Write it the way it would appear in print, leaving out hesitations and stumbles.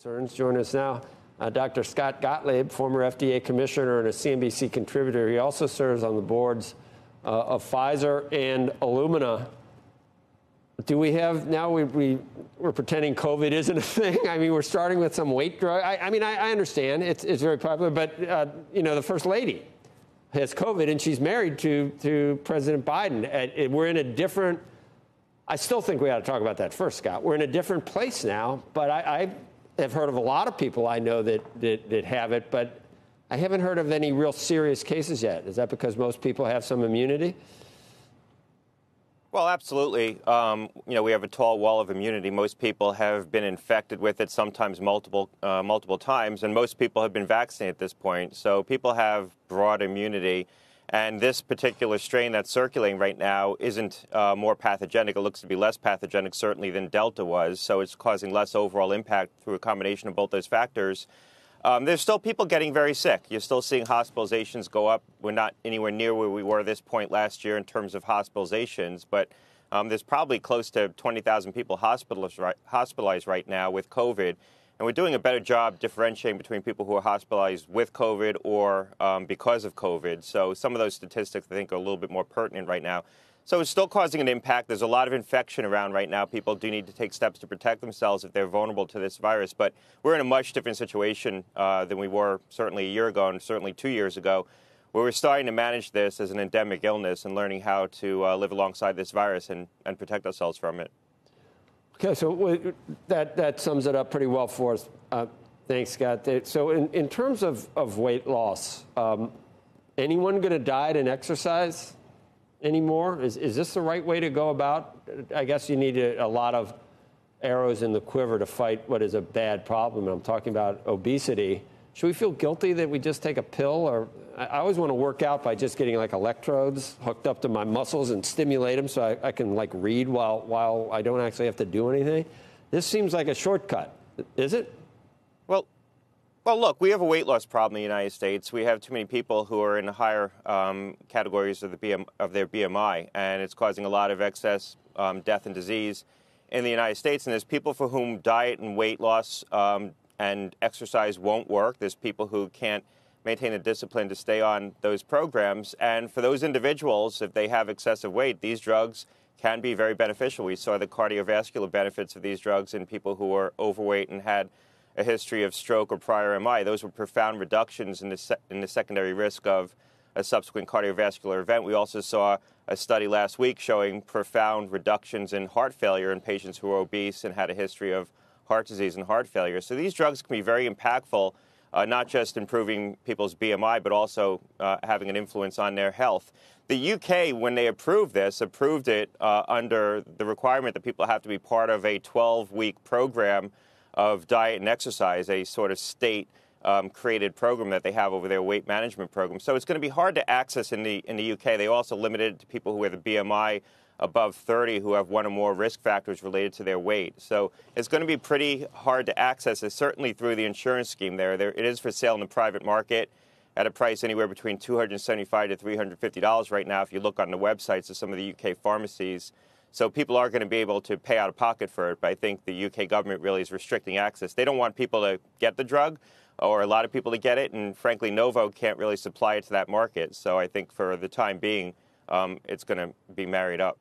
Concerns. Join us now, Dr. Scott Gottlieb, former FDA commissioner and a CNBC contributor. He also serves on the boards of Pfizer and Illumina. Do we have now? We're pretending COVID isn't a thing. I mean, we're starting with some weight drug. I understand it's very popular, but the first lady has COVID and she's married to President Biden. We're in a different. I still think we ought to talk about that first, Scott. We're in a different place now, but I have heard of a lot of people I know that have it, but I haven't heard of any real serious cases yet. Is that because most people have some immunity? Well, absolutely. We have a tall wall of immunity. Most people have been infected with it, sometimes multiple times, and most people have been vaccinated at this point. So people have broad immunity. And this particular strain that's circulating right now isn't more pathogenic. It looks to be less pathogenic, certainly, than Delta was. So it's causing less overall impact through a combination of both those factors. There's still people getting very sick. You're still seeing hospitalizations go up. We're not anywhere near where we were at this point last year in terms of hospitalizations, but there's probably close to 20,000 people hospitalized right now with COVID. And we're doing a better job differentiating between people who are hospitalized with COVID or because of COVID. So some of those statistics, I think, are a little bit more pertinent right now. So it's still causing an impact. There's a lot of infection around right now. People do need to take steps to protect themselves if they're vulnerable to this virus. But we're in a much different situation than we were certainly a year ago and certainly 2 years ago, where we're starting to manage this as an endemic illness and learning how to live alongside this virus and protect ourselves from it. Okay, so that sums it up pretty well for us. Thanks, Scott. So in terms of weight loss, anyone going to diet and exercise anymore? Is this the right way to go about? I guess you need a lot of arrows in the quiver to fight what is a bad problem. And I'm talking about obesity. Should we feel guilty that we just take a pill? Or I always want to work out by just getting like electrodes hooked up to my muscles and stimulate them so I can like read while I don't actually have to do anything. This seems like a shortcut. Is it? Well, look, we have a weight loss problem in the United States. We have too many people who are in the higher categories of their BMI, and it's causing a lot of excess death and disease in the United States. And there's people for whom diet and weight loss and exercise won't work. There's people who can't maintain the discipline to stay on those programs. And for those individuals, if they have excessive weight, these drugs can be very beneficial. We saw the cardiovascular benefits of these drugs in people who were overweight and had a history of stroke or prior MI. Those were profound reductions in the secondary risk of a subsequent cardiovascular event. We also saw a study last week showing profound reductions in heart failure in patients who were obese and had a history of heart disease and heart failure. So these drugs can be very impactful, not just improving people's BMI, but also having an influence on their health. The UK, when they approved this, approved it under the requirement that people have to be part of a 12-week program of diet and exercise, a sort of state-created program that they have over their weight management program. So it's going to be hard to access in the UK. They also limited it to people who have a BMI above 30 who have one or more risk factors related to their weight. So it's going to be pretty hard to access it, certainly through the insurance scheme there. It is for sale in the private market at a price anywhere between $275 to $350 right now if you look on the websites of some of the UK pharmacies. So people are going to be able to pay out of pocket for it, but I think the UK government really is restricting access. They don't want people to get the drug, or a lot of people to get it, and frankly, Novo can't really supply it to that market. So I think for the time being, it's going to be married up.